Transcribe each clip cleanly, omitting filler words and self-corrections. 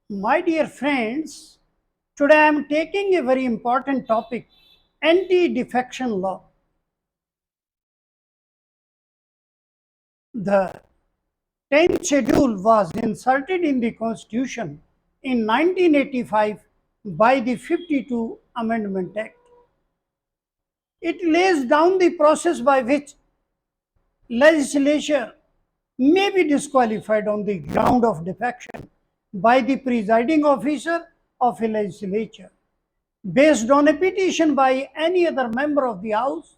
My dear friends, today I am taking a very important topic, anti-defection law. The 10th schedule was inserted in the Constitution in 1985 by the 52 Amendment Act. It lays down the process by which legislature may be disqualified on the ground of defection by the presiding officer of a legislature. Based on a petition by any other member of the House,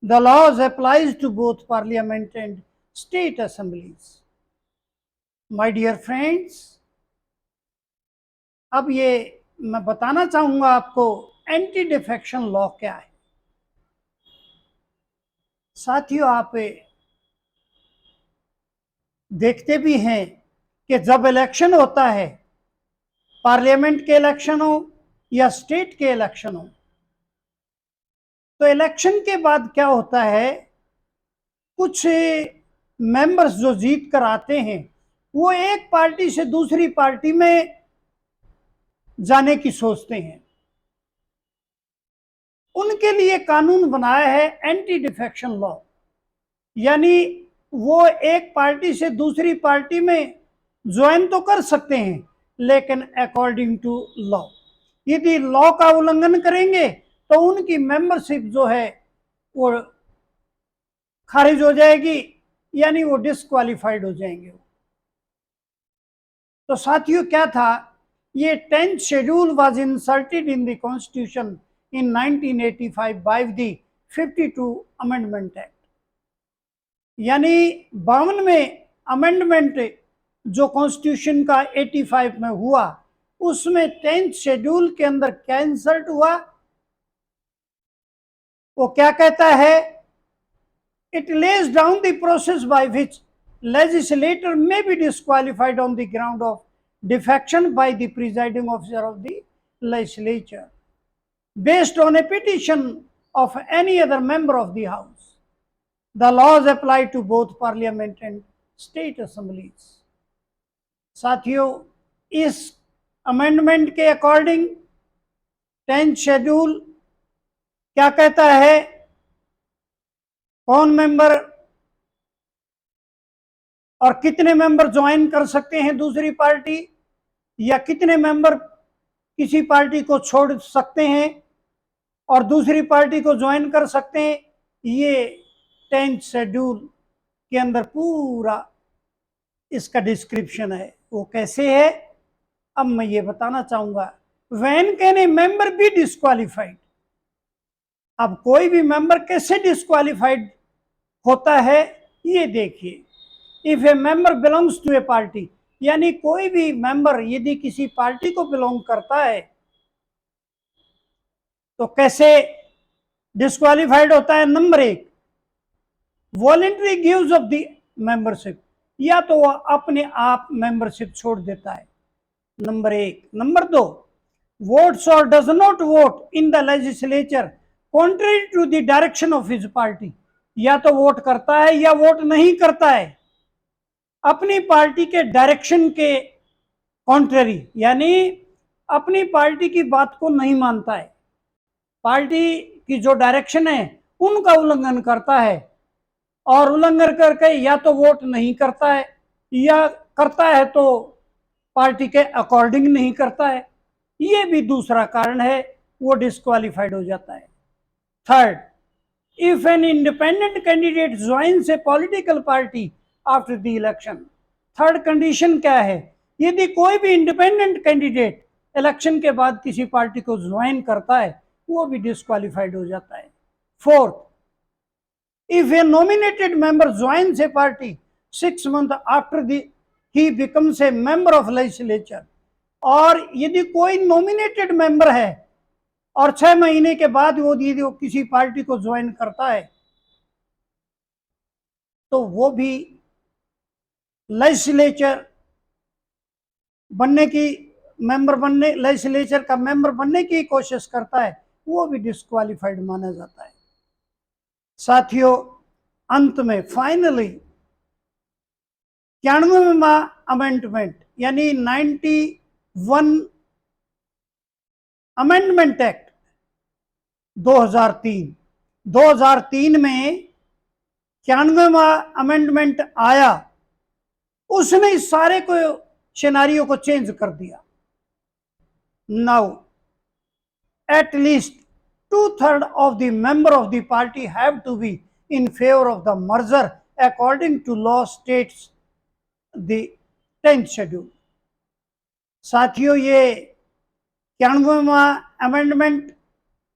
the laws applies to both Parliament and state assemblies. My dear friends, अब ये मैं बताना चाहूंगा आपको anti defection law क्या है। साथियों, आप देखते भी हैं कि जब इलेक्शन होता है, पार्लियामेंट के इलेक्शन हो या स्टेट के इलेक्शन हो, तो इलेक्शन के बाद क्या होता है, कुछ मेंबर्स जो जीत कर आते हैं वो एक पार्टी से दूसरी पार्टी में जाने की सोचते हैं। उनके लिए कानून बनाया है एंटी डिफेक्शन लॉ, यानी वो एक पार्टी से दूसरी पार्टी में ज्वाइन तो कर सकते हैं, लेकिन अकॉर्डिंग टू लॉ। यदि लॉ का उल्लंघन करेंगे तो उनकी मेंबरशिप जो है वो खारिज हो जाएगी, यानी वो डिस्क्वालिफाइड हो जाएंगे। तो साथियों, क्या था, ये 10th schedule was inserted in the constitution in 1985 by the 52 amendment act, यानी 52 में अमेंडमेंट जो कॉन्स्टिट्यूशन का 85 में हुआ, उसमें 10th शेड्यूल के अंदर क्या इंसर्ट हुआ, वो क्या कहता है, it lays down the process by which legislator may be disqualified on the ground of defection by the presiding officer of the legislature based on a petition of any other member of the House. The laws apply to both Parliament and state assemblies. साथियों, इस amendment के according 10th schedule क्या कहता है, कौन member और कितने member join कर सकते हैं दूसरी पार्टी, या कितने मेंबर किसी पार्टी को छोड़ सकते हैं और दूसरी पार्टी को ज्वाइन कर सकते हैं, ये 10th शेड्यूल के अंदर पूरा इसका डिस्क्रिप्शन है। वो कैसे है, अब मैं ये बताना चाहूंगा। When can a member B disqualified, अब कोई भी मेंबर कैसे डिस्क्वालिफाइड होता है, ये देखिए। If a member belongs to a party, यानी कोई भी मेंबर यदि किसी पार्टी को बिलोंग करता है तो कैसे डिस्क्वालिफाइड होता है। Number 1, voluntary gives of the membership, या तो वह अपने आप मेंबरशिप छोड़ देता है, नंबर 1। नंबर 2, वोट्स और does not vote in the legislature contrary to the direction of his party, या तो वोट करता है या वोट नहीं करता है, अपनी पार्टी के डायरेक्शन के कॉन्ट्ररी, यानी अपनी पार्टी की बात को नहीं मानता है, पार्टी की जो डायरेक्शन है उनका उल्लंघन करता है, और उल्लंघन करके या तो वोट नहीं करता है या करता है तो पार्टी के अकॉर्डिंग नहीं करता है, ये भी दूसरा कारण है, वो डिस्क्वालिफाइड हो जाता है। Third, if an independent candidate joins a political party after the election, third condition क्या है, यदि कोई भी इंडिपेंडेंट कैंडिडेट इलेक्शन के बाद किसी पार्टी को ज्वाइन करता है, वो भी डिस्क्वालिफाइड हो जाता है। Fourth, if a nominated member joins a party 6 months after he becomes a member of legislature, और यदि कोई नॉमिनेटेड मेंबर है और 6 महीने के बाद यदि वो किसी पार्टी को ज्वाइन करता है तो वो भी लेजिस्लेचर बनने की लेजिस्लेचर का मेंबर बनने की कोशिश करता है, वो भी डिस्क्वालिफाइड माना जाता है। साथियों, अंत में फाइनली 91वां अमेंडमेंट यानी वन अमेंडमेंट एक्ट 2003। 2003 में 91वां अमेंडमेंट आया, उसने इस सारे को सिनेरियो को चेंज कर दिया। Now at least 2/3 of the member of the party have to be in favor of the merger according to law states the 10th schedule। साथियों, ये 91वां अमेंडमेंट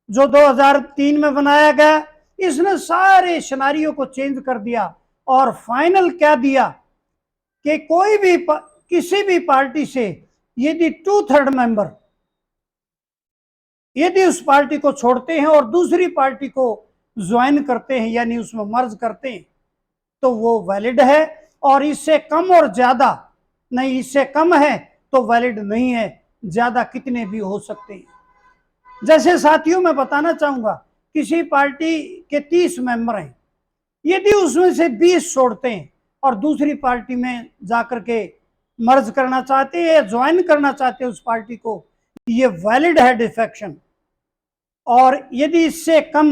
जो 2003 में बनाया गया, इसने सारे सिनेरियो को चेंज कर दिया और फाइनल क्या दिया कि कोई भी किसी भी पार्टी से यदि 2/3 मेंबर यदि उस पार्टी को छोड़ते हैं और दूसरी पार्टी को ज्वाइन करते हैं, यानी उसमें मर्ज करते हैं, तो वो वैलिड है, और इससे कम और ज्यादा नहीं, इससे कम है तो वैलिड नहीं है, ज्यादा कितने भी हो सकते हैं। जैसे साथियों, मैं बताना चाहूंगा, किसी पार्टी के 30 मेंबर हैं, यदि उसमें से 20 छोड़ते हैं और दूसरी पार्टी में जाकर के मर्ज करना चाहते हैं या ज्वाइन करना चाहते हैं उस पार्टी को, ये वैलिड है डिफेक्शन। और यदि इससे कम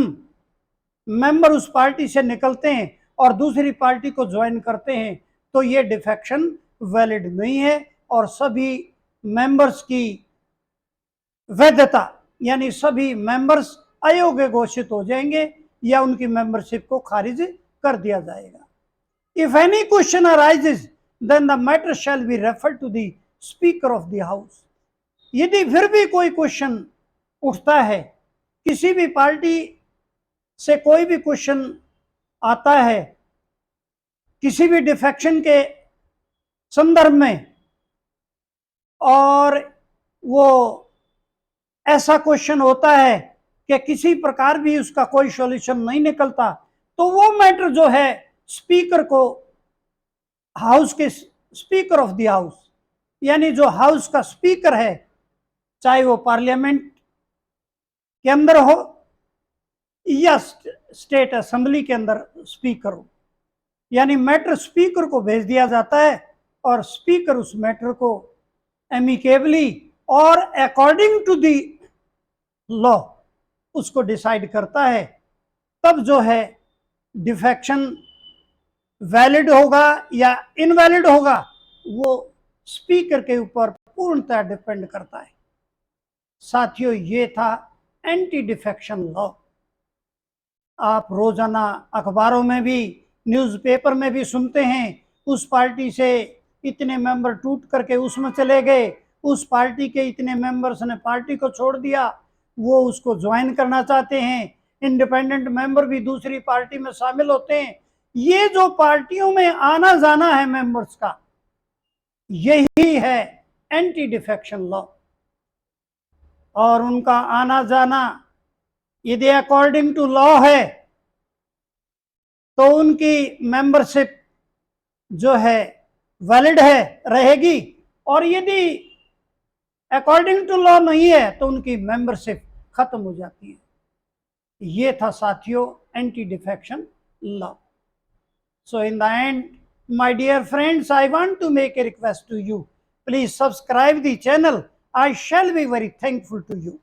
मेंबर उस पार्टी से निकलते हैं और दूसरी पार्टी को ज्वाइन करते हैं तो ये डिफेक्शन वैलिड नहीं है, और सभी मेंबर्स की वैधता यानी सभी मेंबर्स अयोग्य घोषित हो जाएंगे या उनकी मेंबरशिप को खारिज कर दिया जाएगा। If any question arises then the matter shall be referred to the speaker of the house. यदि फिर भी कोई क्वेश्चन उठता है, किसी भी पार्टी से कोई भी क्वेश्चन आता है किसी भी डिफेक्शन के संदर्भ में, और वो ऐसा क्वेश्चन होता है कि किसी प्रकार भी उसका कोई सॉल्यूशन नहीं निकलता, तो वो मैटर जो है स्पीकर को, हाउस के स्पीकर ऑफ द हाउस, यानी जो हाउस का स्पीकर है, चाहे वो पार्लियामेंट के अंदर हो या स्टेट असेंबली के अंदर स्पीकर हो, यानी मैटर स्पीकर को भेज दिया जाता है और स्पीकर उस मैटर को एमिकेबली और अकॉर्डिंग टू द लॉ उसको डिसाइड करता है। तब जो है डिफेक्शन वैलिड होगा या इनवैलिड होगा, वो स्पीकर के ऊपर पूर्णतः डिपेंड करता है। साथियों, ये था एंटी डिफेक्शन लॉ। आप रोजाना अखबारों में भी, न्यूज़पेपर में भी सुनते हैं, उस पार्टी से इतने मेंबर टूट करके उसमें चले गए, उस पार्टी के इतने मेंबर्स ने पार्टी को छोड़ दिया, वो उसको ज्वाइन करना चाहते हैं, इंडिपेंडेंट मेंबर भी दूसरी पार्टी में शामिल होते हैं। ये जो पार्टियों में आना जाना है मेंबर्स का, यही है एंटी डिफेक्शन लॉ। और उनका आना जाना यदि अकॉर्डिंग टू लॉ है तो उनकी मेंबरशिप जो है वैलिड है, रहेगी, और यदि अकॉर्डिंग टू लॉ नहीं है तो उनकी मेंबरशिप खत्म हो जाती है। ये था साथियों anti defection law. So in the end, my dear friends, I want to make a request to you. Please subscribe the channel. I shall be very thankful to you.